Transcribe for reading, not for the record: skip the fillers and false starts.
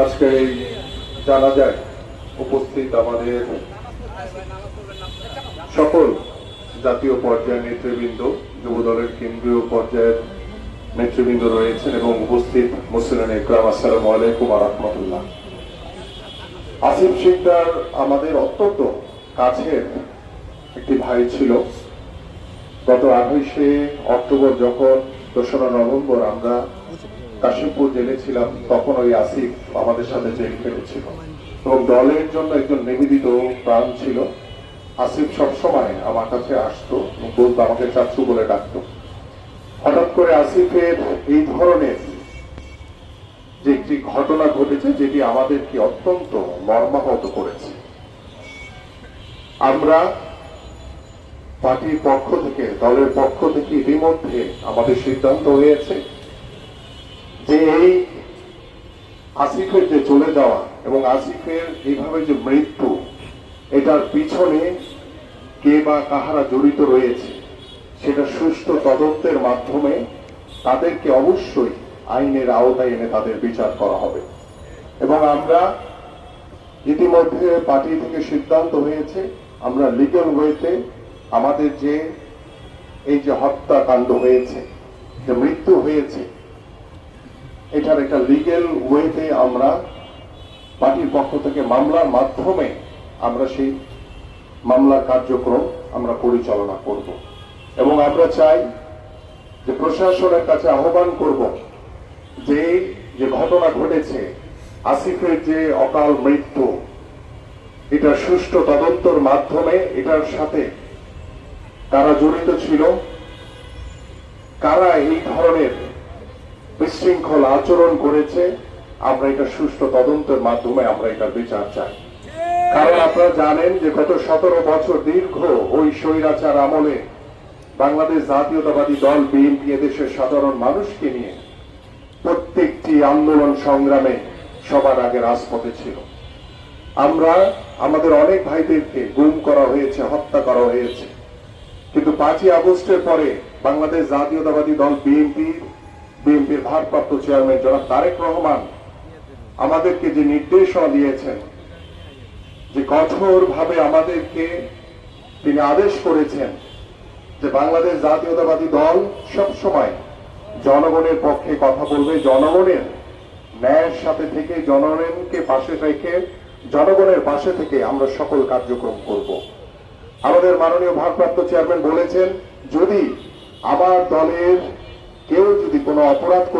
আজকে এই জানাজায় উপস্থিত আমাদের সকল জাতীয় পর্যায়ের নেতৃবৃন্দ, যুবদলের কেন্দ্রীয় পর্যায়ের নেতৃবৃন্দ রয়েছেন এবং উপস্থিত মুসলিম ইকরাম, আসসালামু আলাইকুম ওয়া রাহমাতুল্লাহ। আসিফ শিকদার আমাদের অত্যন্ত কাছের একটি ভাই ছিল। গত 28শে অক্টোবর যখন 2রা নভেম্বর আমরা কাশিমপুর জেলে ছিলাম, তখন ওই আসিফ আমাদের সাথে জেল খেটেছিল এবং দলের জন্য একজন নিবেদিত প্রাণ ছিল। আসিফ সবসময় আমার কাছে আসতো, বলতো, আমাকে চাচু বলে ডাকতো। হঠাৎ করে আসিফের এই ধরনের যে একটি ঘটনা ঘটেছে, যেটি আমাদেরকে অত্যন্ত মর্মাহত করেছে। আমরা পার্টির পক্ষ থেকে, দলের পক্ষ থেকে ইতিমধ্যে আমাদের সিদ্ধান্ত হয়েছে যে এই আসিফের যে চলে যাওয়া এবং আসিফের এইভাবে যে মৃত্যু, এটার পিছনে কে বা কাহারা জড়িত রয়েছে সেটা সুষ্ঠু তদন্তের মাধ্যমে তাদেরকে অবশ্যই আইনের আওতায় এনে তাদের বিচার করা হবে। এবং আমরা ইতিমধ্যে পার্টি থেকে সিদ্ধান্ত হয়েছে, আমরা লিগ্যাল ওয়েতে আমাদের যে এই যে হত্যাকাণ্ড হয়েছে, যে মৃত্যু হয়েছে, এটার একটা লিগ্যাল ওয়েতে আমরা পার্টির পক্ষ থেকে মামলার মাধ্যমে আমরা সেই মামলার কার্যক্রম আমরা পরিচালনা করব। এবং আমরা চাই যে প্রশাসনের কাছে আহ্বান করব যে যে ঘটনা ঘটেছে, আসিফের যে অকাল মৃত্যু, এটা সুষ্ঠু তদন্তের মাধ্যমে এটার সাথে কারা জড়িত ছিল, কারা এই ধরনের বিশৃঙ্খল আচরণ করেছে, আমরা এটা সুষ্ঠু তদন্তের মাধ্যমে আমরা এটার বিচার চাই। কারণ আপনারা জানেন যে গত 17 বছর দীর্ঘ ওই স্বৈরাচার আমলে বাংলাদেশ জাতীয়তাবাদী দল বিএনপি এদেশের সাধারণ মানুষকে নিয়ে প্রত্যেকটি আন্দোলন সংগ্রামে সবার আগে রাজপথে ছিল। আমরা আমাদের অনেক ভাইদেরকে গুম করা হয়েছে, হত্যা করা হয়েছে, কিন্তু 5ই আগস্টের পরে বাংলাদেশ জাতীয়তাবাদী দল বিএনপির ভারপ্রাপ্ত চেয়ারম্যান জনাব তারেক রহমান আমাদেরকে যে নির্দেশনা দিয়েছেন, যে কঠোরভাবে আমাদেরকে তিনি আদেশ করেছেন যে বাংলাদেশ জাতীয়তাবাদী দল সবসময় জনগণের পক্ষে কথা বলবে, জনগণের ন্যায়ের সাথে থেকে, জনগণকে পাশে রেখে, জনগণের পাশে থেকে আমরা সকল কার্যক্রম করব। আমাদের মাননীয় ভারপ্রাপ্ত চেয়ারম্যান বলেছেন, যদি আমার দলের কেউ যদি কোনো অপরাধ করে